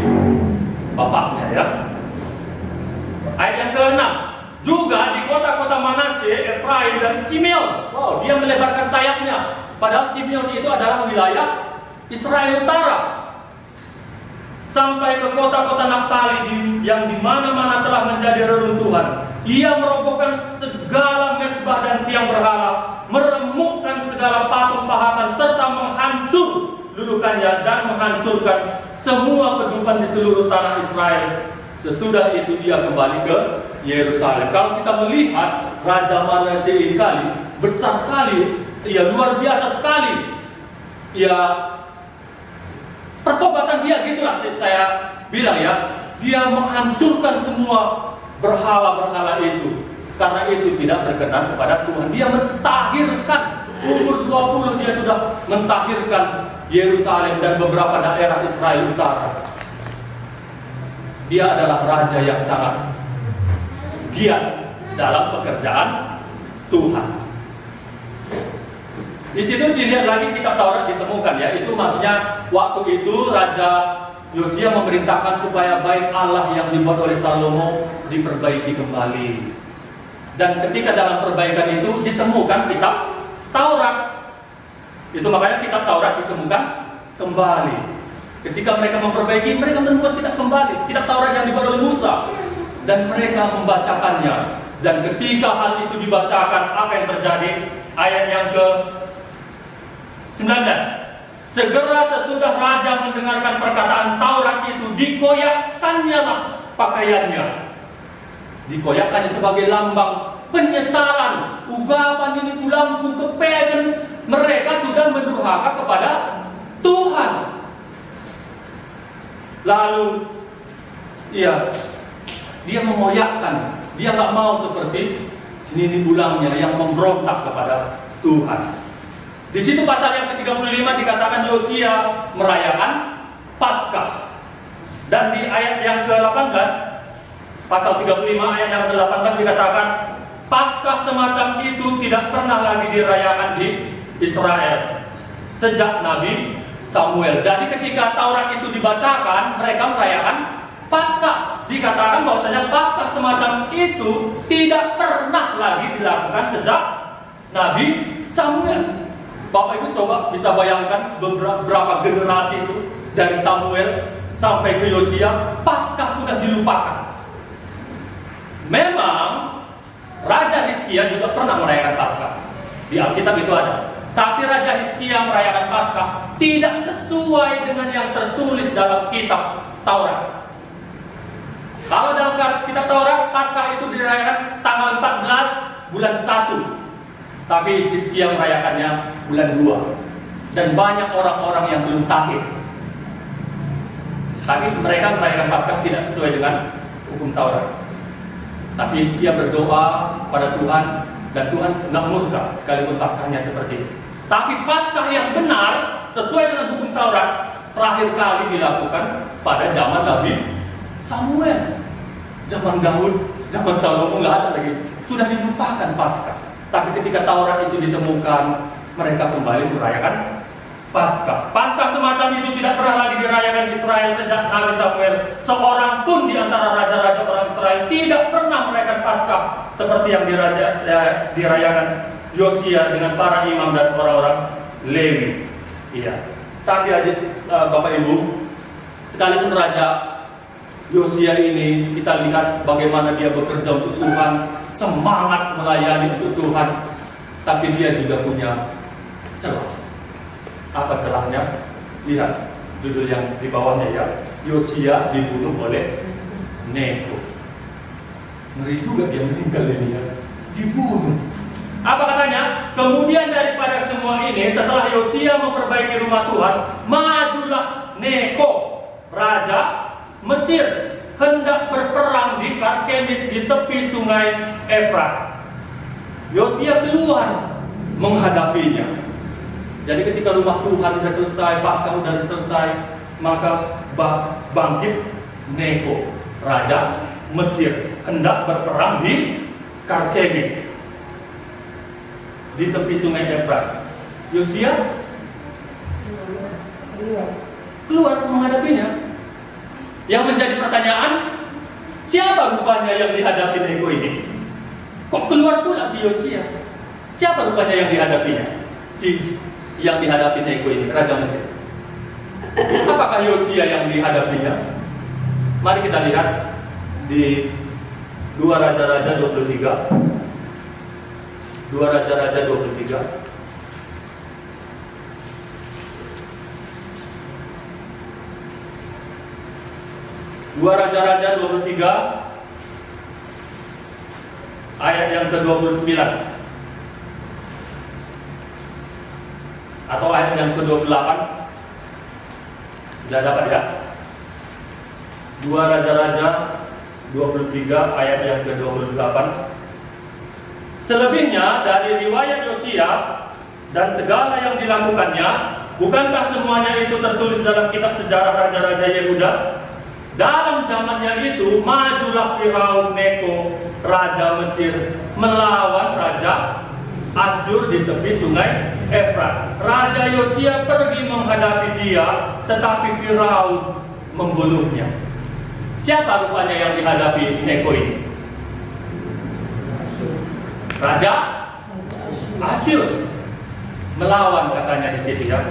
bapaknya ya. Ayat yang ke-6, juga di kota-kota Manasye, Efraim dan Simeon. Wow, dia melebarkan sayapnya. Padahal Simeon itu adalah wilayah Israel Utara. Sampai ke kota-kota Naftali yang di mana-mana telah menjadi reruntuhan. Ia merobohkan segala mezbah dan tiang berhala, meremukkan segala patung pahatan serta menghancur luluhkannya dan menghancurkan semua kedupan di seluruh tanah Israel. Sesudah itu dia kembali ke Yerusalem. Kalau kita melihat Raja Manasye ini kali besar kali, ya luar biasa sekali. Ya pertobatan dia gitulah saya bilang ya. Dia menghancurkan semua berhala-berhala itu. Karena itu tidak berkenan kepada Tuhan. Dia mentahirkan, umur 20 dia sudah mentahirkan Yerusalem dan beberapa daerah Israel Utara. Dia adalah raja yang sangat giat dalam pekerjaan Tuhan. Di situ dilihat lagi kitab Taurat ditemukan ya. Itu maksudnya waktu itu Raja Yosia memerintahkan supaya bait Allah yang dibuat oleh Salomo diperbaiki kembali. Dan ketika dalam perbaikan itu ditemukan kitab Taurat. Itu makanya kitab Taurat ditemukan kembali. Ketika mereka memperbaiki, mereka menemukan kitab kembali, kitab Taurat yang dibuat oleh Musa. Dan mereka membacakannya. Dan ketika hal itu dibacakan, apa yang terjadi? Ayat yang ke-19. Segera sesudah raja mendengarkan perkataan Taurat itu, dikoyakkannya lah pakaiannya. Dikoyakkannya sebagai lambang penyesalan, ugapan ini ulangku kepengen. Mereka sudah mendurhaka kepada Tuhan. Lalu dia mengoyakkan. Dia nggak mau seperti nini bulangnya yang memberontak kepada Tuhan. Di situ pasal yang ke-35 dikatakan Yosia merayakan Paskah. Dan di ayat yang ke-18, pasal 35 ayat yang ke-18 dikatakan Paskah semacam itu tidak pernah lagi dirayakan di Israel sejak Nabi Samuel. Jadi ketika Taurat itu dibacakan, mereka merayakan Paskah. Dikatakan bahwasanya Paskah semacam itu tidak pernah lagi dilakukan sejak Nabi Samuel. Bapak Ibu coba bisa bayangkan beberapa generasi itu dari Samuel sampai ke Yosia, Paskah sudah dilupakan. Memang Raja Hizkia juga pernah merayakan Paskah. Di Alkitab itu ada. Tapi Raja Hizkia merayakan Paskah tidak sesuai dengan yang tertulis dalam kitab Taurat. Kalau dalam kitab Taurat, Paskah itu dirayakan tanggal 14 bulan 1. Tapi Hizkia merayakannya bulan 2. Dan banyak orang-orang yang belum tahir. Tapi mereka merayakan Paskah tidak sesuai dengan hukum Taurat. Tapi Hizkia berdoa pada Tuhan, dan Tuhan nggak murka sekalipun Paskahnya seperti itu. Tapi Paskah yang benar sesuai dengan hukum Taurat terakhir kali dilakukan pada zaman Nabi Samuel. Zaman Daud, zaman Salomo nggak ada lagi sudah dilupakan Paskah. Tapi ketika Taurat itu ditemukan, mereka kembali merayakan Paskah. Paskah semacam itu tidak pernah lagi dirayakan Israel sejak Nabi Samuel. Seorang pun di antara raja-raja orang Israel tidak pernah merayakan Paskah seperti yang dirayakan Yosia dengan para imam dan orang-orang Lewi. Iya. Tapi Bapak Ibu, sekalipun Raja Yosia ini kita lihat bagaimana dia bekerja untuk Tuhan, semangat melayani untuk Tuhan, tapi dia juga punya celah. Apa celahnya? Lihat judul yang di bawahnya ya, Yosia dibunuh oleh Neko. Ngeri juga dia meninggal ini ya, dibunuh. Apa katanya? Kemudian daripada semua ini, setelah Yosia memperbaiki rumah Tuhan, majulah Neko, raja Mesir, hendak berperang di Karkemis di tepi sungai Efrat. Yosia keluar menghadapinya. Jadi ketika rumah Tuhan sudah selesai, Paskah sudah selesai, maka bangkit Neko, raja Mesir, hendak berperang di Karkemis di tepi sungai Efrat. Yosia keluar menghadapinya. Yang menjadi pertanyaan, siapa rupanya yang dihadapi Neko ini? Kok keluar pula si Yosia? Siapa rupanya yang dihadapinya? Yang dihadapi Neko ini, Raja Mesir. Apakah Yosia yang dihadapinya? Mari kita lihat di 2 Raja-Raja 23. 2 Raja-Raja 23. 2 Raja-Raja 23 ayat yang ke-29 atau ayat yang ke-28. Sudah dapat ya? 2 Raja-Raja 23 ayat yang ke-28. Selebihnya dari riwayat Yosia dan segala yang dilakukannya, bukankah semuanya itu tertulis dalam kitab sejarah Raja-Raja Yehuda? Dalam zamannya itu majulah Firaun Neko, raja Mesir, melawan raja Asyur di tepi sungai Efrat. Raja Yosia pergi menghadapi dia, tetapi Firaun membunuhnya. Siapa rupanya yang dihadapi Neko ini? Raja Asyur melawan, katanya di sini ya.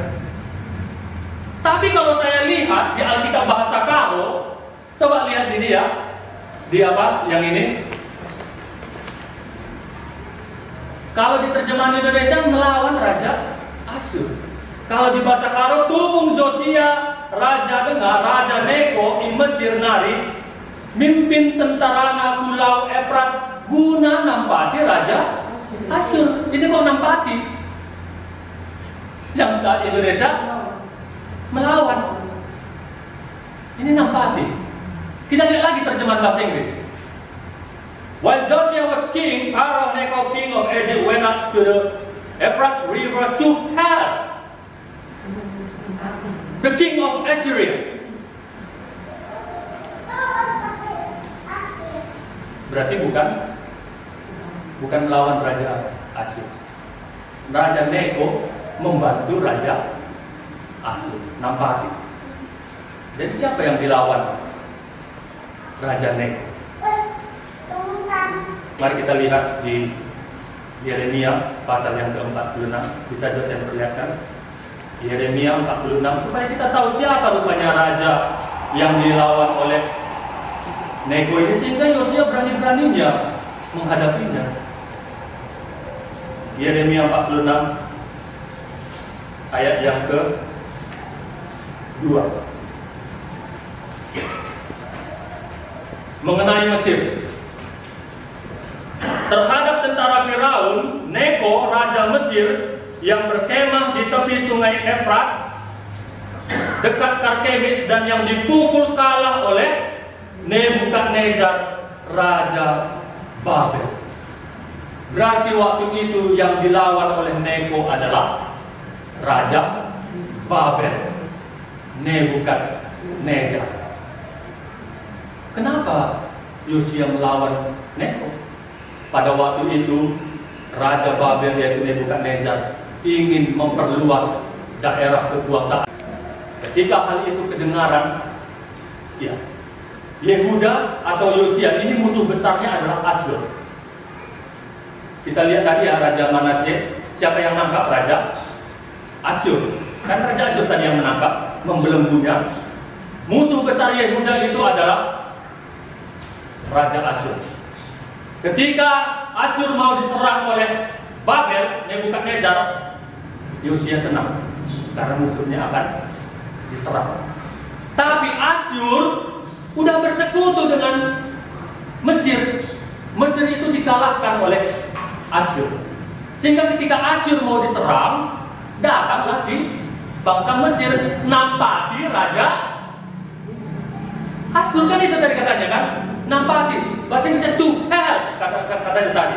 Tapi kalau saya lihat di Alkitab bahasa Karo, coba lihat ini ya. Di apa? Yang ini. Kalau di terjemahan Indonesia melawan Raja Asyur. Kalau di bahasa Karo, tumung Josia Raja Dengar, Raja Neko di Mesir nari, mimpin tentara Pulau Efrat guna nampati Raja Asyur. Ini kok nampati? Yang di Indonesia melawan. Ini nampati. Kita lihat lagi terjemahan bahasa Inggris. While Josiah was king, Pharaoh Necho, king of Egypt, went up to the Euphrates River to help the king of Assyria. Berarti bukan melawan Raja Asyur. Raja Necho membantu Raja Asyur, nampati. Jadi siapa yang dilawan Raja Neko? Mari kita lihat di Yeremia pasal yang ke-46. Bisa saya perlihatkan Yeremia 46 supaya kita tahu siapa rupanya raja yang dilawan oleh Neko ini, sehingga Yosia berani-beraninya menghadapinya. Yeremia 46 ayat yang ke-2. Mengenai Mesir, terhadap tentara Firaun, Neko, raja Mesir, yang berkemah di tepi sungai Efrat dekat Karkemis dan yang dipukul kalah oleh Nebukadnezar, raja Babel. Berarti waktu itu yang dilawan oleh Neko adalah raja Babel, Nebukadnezar. Kenapa Yosia melawan Neko? pada waktu itu Raja Babel yaitu Nebukadnezar ingin memperluas daerah kekuasaan. Ketika hal itu kedengaran, ya, Yehuda atau Yosia ini musuh besarnya adalah Asyur. Kita lihat tadi ya, Raja Manasye, siapa yang menangkap Raja Asyur? Kan Raja Asyur tadi yang menangkap, membelenggunya. Musuh besar Yehuda itu adalah Raja Asyur. Ketika Asyur mau diserang oleh Babel, Nebukadnezar, Yosia senang karena musuhnya akan diserang. Tapi Asyur udah bersekutu dengan Mesir. Mesir itu dikalahkan oleh Asyur. Sehingga ketika Asyur mau diserang, datanglah si bangsa Mesir nampati Raja Asyur. Kan itu tadi katanya kan, nampati. Bahasa Indonesia to hell katanya tadi.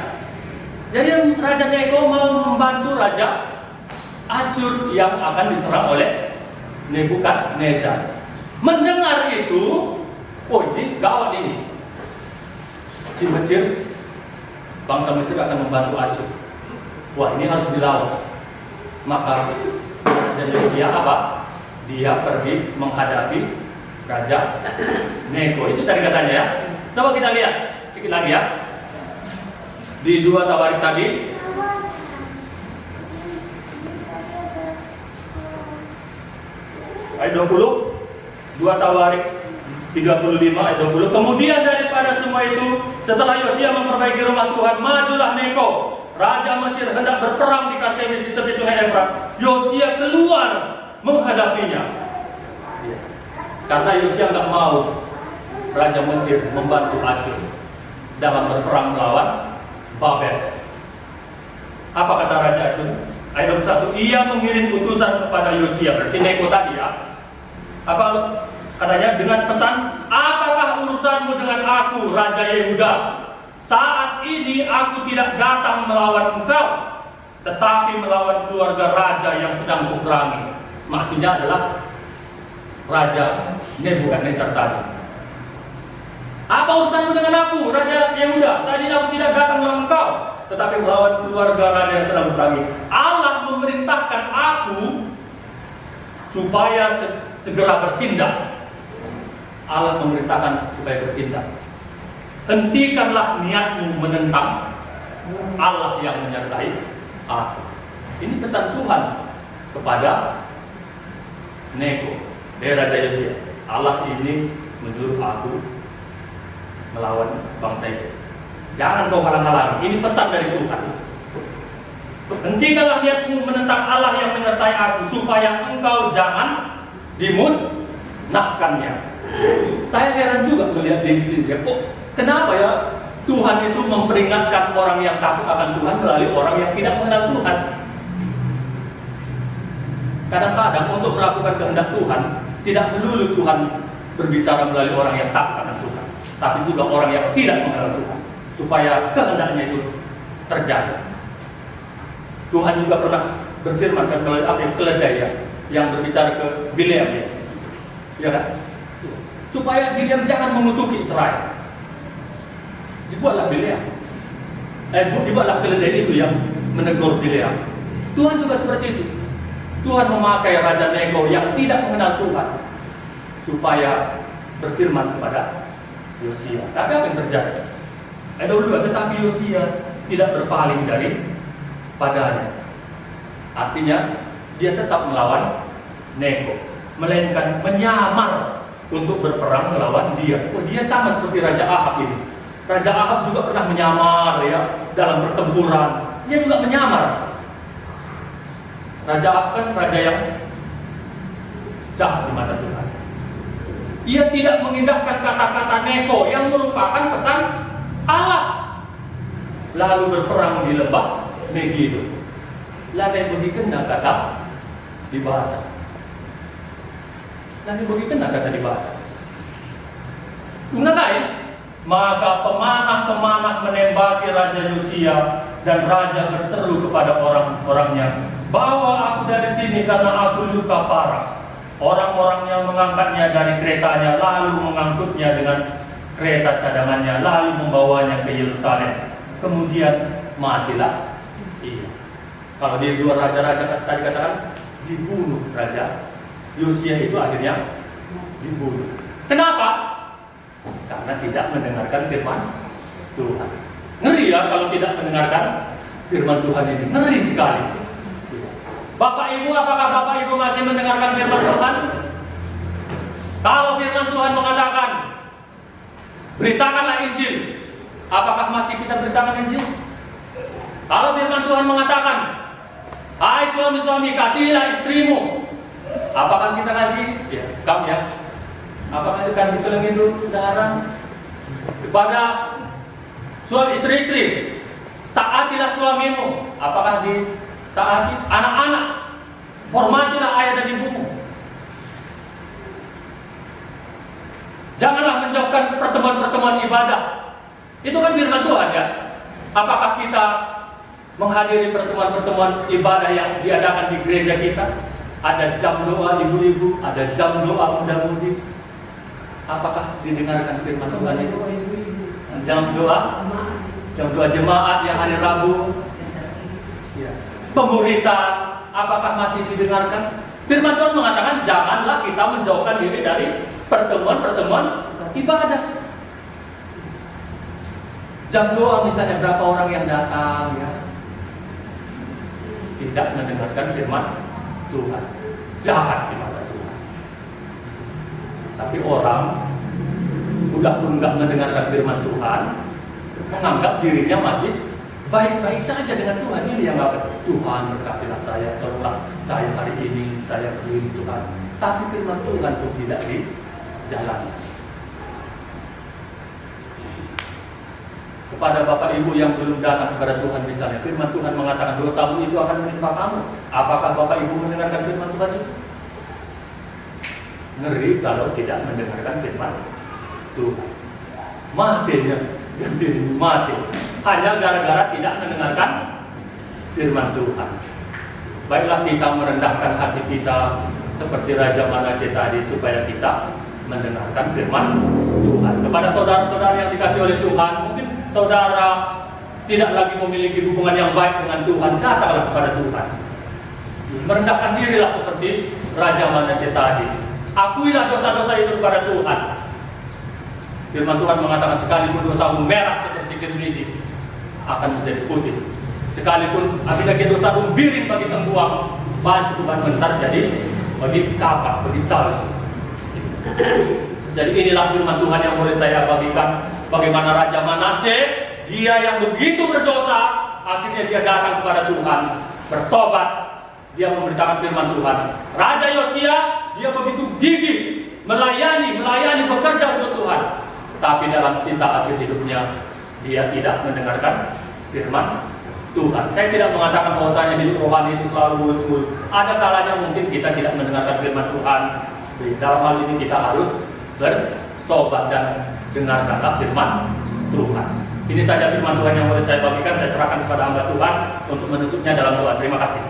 Jadi Raja Neko mau membantu Raja Asyur yang akan diserang oleh Nebukadnezar. Mendengar itu, oh ini gawat ini. Si Mesir, bangsa Mesir akan membantu Asyur. Wah, ini harus dilawan. Maka Raja Yosia apa? Dia pergi menghadapi Raja Neko. Itu tadi katanya ya. Coba kita lihat sedikit lagi ya. Di 2 Tawarik tadi, ayat 20, 2 Tawarik 35 ayat 20. Kemudian daripada semua itu, setelah Yosia memperbaiki rumah Tuhan, majulah Neko, Raja Mesir, hendak berperang di Karkemis di tepi sungai Efrat. Yosia keluar menghadapinya. Karena Yosia nggak mau Raja Mesir membantu Asyur dalam berperang melawan Babel. Apa kata Raja Asyur? Ayat 21, ia mengirim utusan kepada Yosia, berarti Neko tadi ya. Apa katanya? Dengan pesan, apakah urusanmu dengan aku, Raja Yehuda? Saat ini aku tidak datang melawan engkau, tetapi melawan keluarga raja yang sedang kuperangi. Maksudnya adalah Raja Nebukadnezar tadi. Apa urusanmu dengan aku, Raja Yehuda? Saat ini aku tidak datang melawan engkau, tetapi melawan keluarga raja yang sedang kuperangi. Allah memerintahkan aku supaya segera bertindak. Allah memerintahkan supaya bertindak. Hentikanlah niatmu menentang Allah yang menyertai aku. Ini pesan Tuhan kepada Neko, Raja Yosia. Allah ini menyuruh aku melawan bangsa itu. Jangan kau halang-halangi. Ini pesan dari Tuhan. Hentikanlah niatmu menentang Allah yang menyertai aku, supaya engkau jangan dimusnahkannya. Saya heran juga melihat di sini. Kok kenapa ya Tuhan itu memperingatkan orang yang takut akan Tuhan melalui orang yang tidak mengenal Tuhan? Kadang-kadang untuk melakukan kehendak Tuhan, tidak melulu Tuhan berbicara melalui orang yang takut akan Tuhan, tapi juga orang yang tidak mengenal Tuhan, supaya kehendaknya itu terjadi. Tuhan juga pernah berfirman kan melalui apa yang keledai ya, yang berbicara ke Bileam ya, ya kan? Supaya Bileam jangan mengutuki Israel. Dibuatlah Bileam, dibuatlah keledai itu yang menegur Bileam. Tuhan juga seperti itu. Tuhan memakai Raja Neko yang tidak mengenal Tuhan supaya berfirman kepada Yosia. Tapi apa yang terjadi? Ayat 22, tetapi Yosia tidak berpaling dari padanya. Artinya dia tetap melawan Neko, melainkan menyamar untuk berperang melawan dia. Oh, dia sama seperti Raja Ahab ini. Raja Ahab juga pernah menyamar ya dalam pertempuran. Dia juga menyamar. Raja Ahab kan raja yang jahat di mata Tuhan. Ia tidak mengindahkan kata-kata Neko yang merupakan pesan Allah. Lalu berperang di lembah Megiddo. Lalu bagi kena kata dibaca. Lalu bagi kena kata dibaca. Guna lain, maka pemanah-pemanah menembaki Raja Yosia dan raja berseru kepada orang-orangnya, bawa aku dari sini karena aku luka parah. Orang-orang yang mengangkatnya dari keretanya lalu mengangkutnya dengan kereta cadangannya lalu membawanya ke Yerusalem. kemudian matilah. Iya. Kalau di luar raja-raja tadi katakan dibunuh raja Yosia itu akhirnya dibunuh. Kenapa? Karena tidak mendengarkan firman Tuhan. Ngeri ya kalau tidak mendengarkan firman Tuhan ini. Ngeri sekali. Bapak Ibu, apakah Bapak Ibu masih mendengarkan firman Tuhan? Kalau firman Tuhan mengatakan beritakanlah Injil, apakah masih kita beritakan Injil? Kalau firman Tuhan mengatakan, hai suami-suami, kasihilah istrimu, apakah kita kasih? Ya, kamu ya. Apakah kita kasih tulang hidup darah kepada suami istri-istri? Taatilah suamimu. Apakah ditaati? Anak-anak, hormatilah ayah dan ibumu. Janganlah menjauhkan pertemuan-pertemuan ibadah. Itu kan firman Tuhan ya. Apakah kita menghadiri pertemuan-pertemuan ibadah yang diadakan di gereja kita? Ada jam doa ibu-ibu, ada jam doa muda-mudi. Apakah didengarkan firman Tuhan itu? Jam doa jemaat yang hari Rabu. Ya. Pemuritan, apakah masih didengarkan? Firman Tuhan mengatakan janganlah kita menjauhkan diri dari pertemuan-pertemuan ibadah. Jam doa misalnya berapa orang yang datang ya, tidak mendengarkan firman Tuhan, jahat di mata Tuhan. Tapi orang udah pun nggak mendengarkan firman Tuhan, menganggap dirinya masih baik-baik saja dengan Tuhan. Ini yang nggak, Tuhan berkatilah saya, tolonglah saya hari ini, saya begini Tuhan. Tapi firman Tuhan pun tidak dijalankan. Kepada Bapak Ibu yang belum datang kepada Tuhan misalnya, firman Tuhan mengatakan dosamu itu akan menimpa kamu. Apakah Bapak Ibu mendengarkan firman Tuhan itu? Ngeri kalau tidak mendengarkan firman Tuhan. Matinya, mati. Hanya gara-gara tidak mendengarkan firman Tuhan. Baiklah kita merendahkan hati kita seperti Raja Manasye tadi supaya kita mendengarkan firman Tuhan. Kepada saudara-saudara yang dikasih oleh Tuhan, mungkin saudara tidak lagi memiliki hubungan yang baik dengan Tuhan, datanglah kepada Tuhan. Merendahkan dirilah seperti Raja Manasye tadi. Akuilah dosa-dosa itu kepada Tuhan. Firman Tuhan mengatakan sekalipun dosamu merah seperti keruji akan menjadi putih. Sekalipun apabila dosamu biring bagi tengkuang, bahan cukupan mentar jadi bagi kapas, bagi salju. Jadi inilah firman Tuhan yang boleh saya bagikan. Bagaimana Raja Manasye, dia yang begitu berdosa, akhirnya dia datang kepada Tuhan, bertobat, dia memberitakan firman Tuhan. Raja Yosia, dia begitu gigih, melayani, bekerja untuk Tuhan. Tapi dalam sisa akhir hidupnya, dia tidak mendengarkan firman Tuhan. Saya tidak mengatakan bahwasanya hidup rohani itu selalu mulus-mulus. Ada kalanya mungkin kita tidak mendengarkan firman Tuhan. Dalam hal ini kita harus bertobat dan dengarkanlah firman Tuhan. Ini saja firman Tuhan yang boleh saya bagikan. Saya serahkan kepada hamba Tuhan untuk menutupnya dalam doa. Terima kasih.